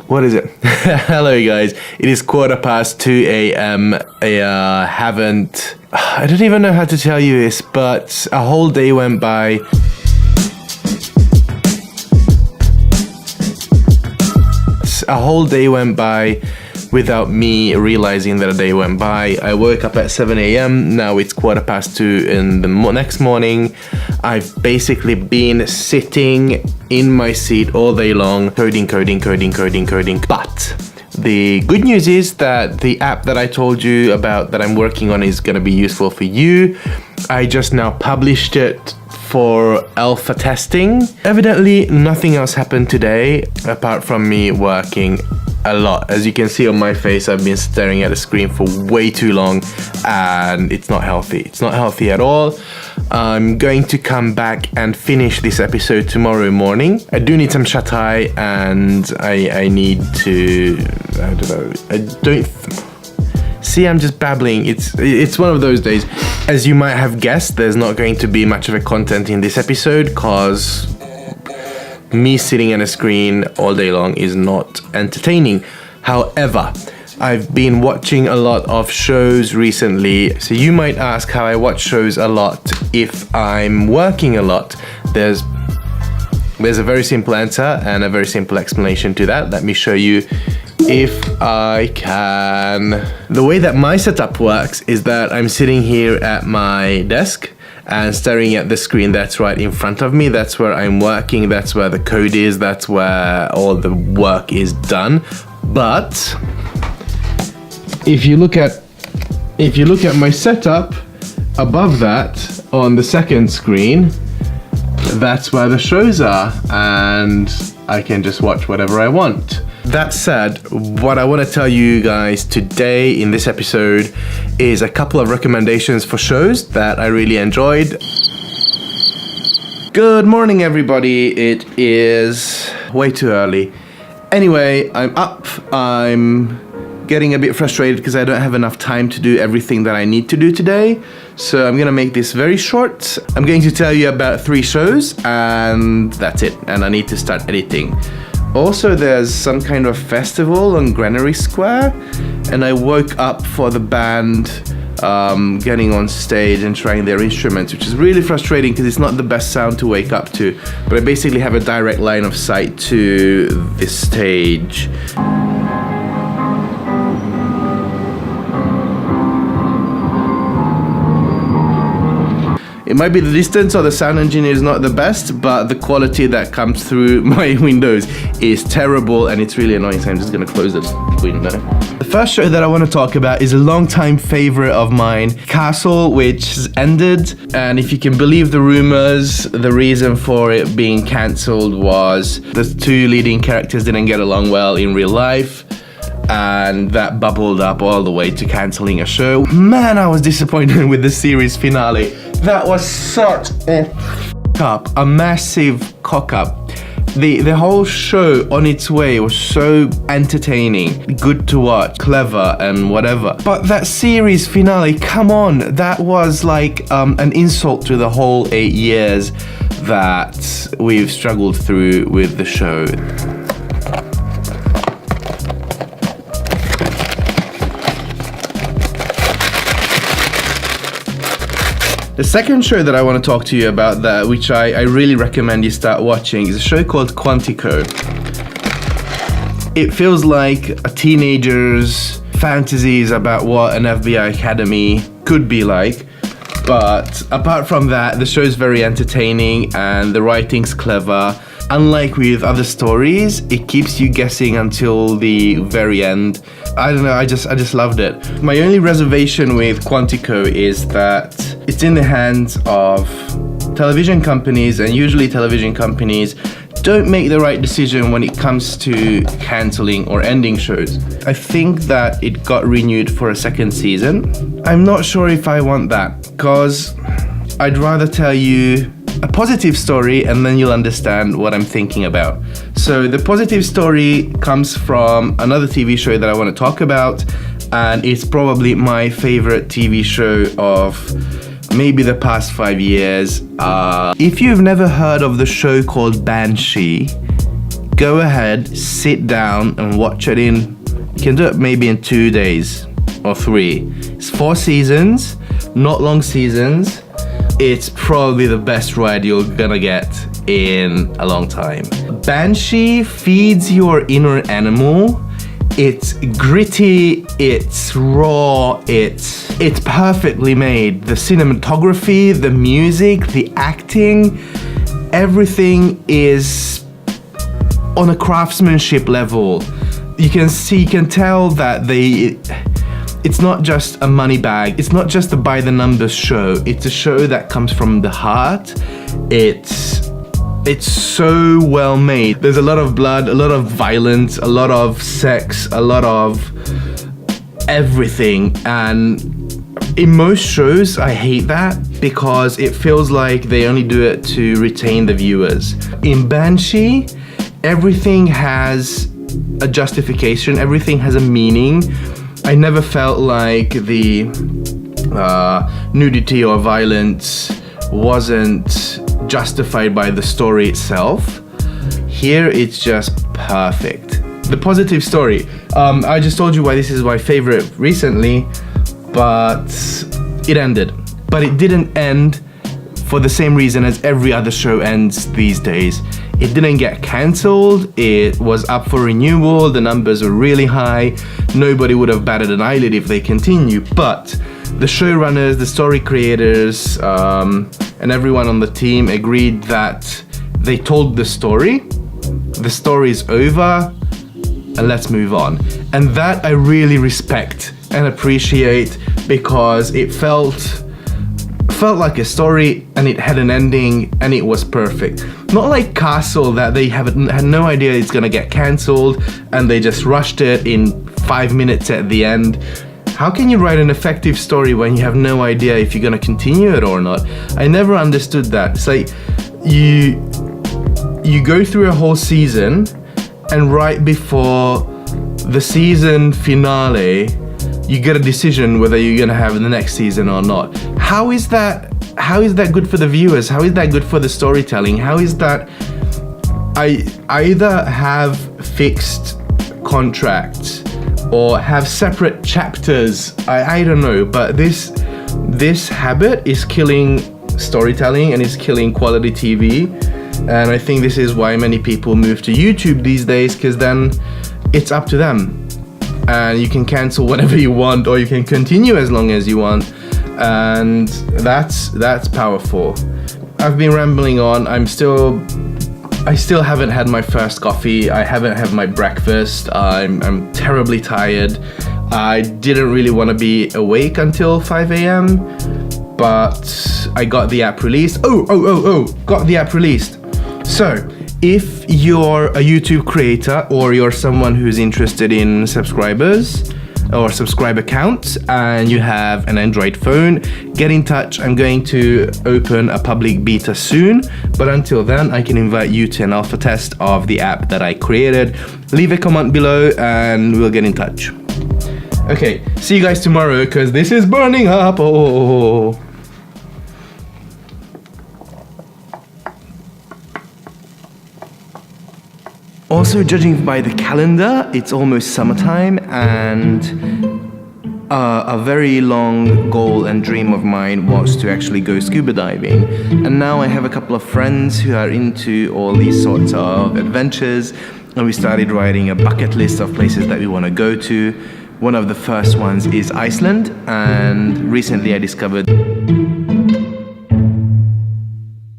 What is it? Hello guys, it is 2:15 a.m. I don't even know how to tell you this, but a whole day went by. A whole day went by without me realizing that a day went by. I woke up at 7 a.m. Now it's 2:15 in the next morning. I've basically been sitting in my seat all day long, coding. But the good news is that the app that I told you about that I'm working on is going to be useful for you. I just now published it for alpha testing. Evidently, nothing else happened today apart from me working a lot. As you can see on my face, I've been staring at the screen for way too long and it's not healthy. It's not healthy at all. I'm going to come back and finish this episode tomorrow morning. I do need some shut-eye and I need to, I don't know, see, I'm just babbling. It's one of those days. As you might have guessed, there's not going to be much of a content in this episode because me sitting at a screen all day long is not entertaining. However, I've been watching a lot of shows recently. So you might ask how I watch shows a lot if I'm working a lot. There's a very simple answer and a very simple explanation to that. Let me show you if I can. The way that my setup works is that I'm sitting here at my desk and staring at the screen that's right in front of me. That's where I'm working, that's where the code is, that's where all the work is done. But if you look at my setup above that on the second screen, that's where the shows are and I can just watch whatever I want. That said, what I want to tell you guys today in this episode is a couple of recommendations for shows that I really enjoyed. Good morning everybody, it is way too early. Anyway, I'm up, I'm getting a bit frustrated because I don't have enough time to do everything that I need to do today. So I'm gonna make this very short. I'm going to tell you about 3 shows and that's it. And I need to start editing. Also, there's some kind of festival on Granary Square and I woke up for the band getting on stage and trying their instruments, which is really frustrating because it's not the best sound to wake up to. But I basically have a direct line of sight to this stage. It might be the distance or the sound engineer is not the best, but the quality that comes through my windows is terrible and it's really annoying, so I'm just gonna close this window. The first show that I want to talk about is a long-time favorite of mine, Castle, which has ended. And if you can believe the rumors, the reason for it being cancelled was the 2 leading characters didn't get along well in real life. And that bubbled up all the way to cancelling a show. Man, I was disappointed with the series finale. That was such a massive cock-up. The whole show on its way was so entertaining, good to watch, clever and whatever. But that series finale, come on, that was like an insult to the whole 8 years that we've struggled through with the show. The second show that I want to talk to you about, which I really recommend you start watching, is a show called Quantico. It feels like a teenager's fantasies about what an FBI academy could be like. But apart from that, the show is very entertaining and the writing's clever. Unlike with other stories, it keeps you guessing until the very end. I don't know, I just loved it. My only reservation with Quantico is that it's in the hands of television companies, and usually television companies don't make the right decision when it comes to cancelling or ending shows. I think that it got renewed for a 2nd season. I'm not sure if I want that, because I'd rather tell you a positive story and then you'll understand what I'm thinking about. So the positive story comes from another TV show that I want to talk about, and it's probably my favorite TV show of maybe the past 5 years. If you've never heard of the show called Banshee, go ahead, sit down and watch it in, you can do it maybe in 2 days or 3. It's 4 seasons, not long seasons. It's probably the best ride you're gonna get in a long time. Banshee feeds your inner animal. It's gritty, it's raw, it's perfectly made. The cinematography, the music, the acting, everything is on a craftsmanship level. You can tell that it's not just a money bag, it's not just a by the numbers show, it's a show that comes from the heart. It's so well made. There's a lot of blood, a lot of violence, a lot of sex, a lot of everything. And in most shows, I hate that because it feels like they only do it to retain the viewers. In Banshee, everything has a justification, everything has a meaning. I never felt like the nudity or violence wasn't justified by the story itself. Here it's just perfect. The positive story. I just told you why this is my favorite recently, but it ended. But it didn't end for the same reason as every other show ends these days. It didn't get cancelled, it was up for renewal, the numbers were really high, nobody would have batted an eyelid if they continue, but the showrunners, the story creators, and everyone on the team agreed that they told the story is over, and let's move on. And that I really respect and appreciate because it felt like a story and it had an ending and it was perfect. Not like Castle that they had no idea it's gonna get cancelled and they just rushed it in 5 minutes at the end. How can you write an effective story when you have no idea if you're gonna continue it or not? I never understood that. It's like you go through a whole season and right before the season finale you get a decision whether you're gonna have the next season or not. How is that good for the viewers? How is that good for the storytelling? How is that? I either have fixed contracts or have separate chapters. I don't know, but this habit is killing storytelling and is killing quality TV. And I think this is why many people move to YouTube these days, because then it's up to them. And you can cancel whenever you want, or you can continue as long as you want. And that's powerful. I've been rambling on. I still haven't had my first coffee. I haven't had my breakfast. I'm terribly tired. I didn't really want to be awake until 5 a.m. but I got the app released. Got the app released. So, if you're a YouTube creator or you're someone who's interested in subscribers or subscriber counts and you have an Android phone, get in touch. I'm going to open a public beta soon, but until then I can invite you to an alpha test of the app that I created. Leave a comment below and we'll get in touch. Okay, see you guys tomorrow because this is burning up. Oh. Also, judging by the calendar, it's almost summertime, and a very long goal and dream of mine was to actually go scuba diving. And now I have a couple of friends who are into all these sorts of adventures, and we started writing a bucket list of places that we want to go to. One of the first ones is Iceland, and recently I discovered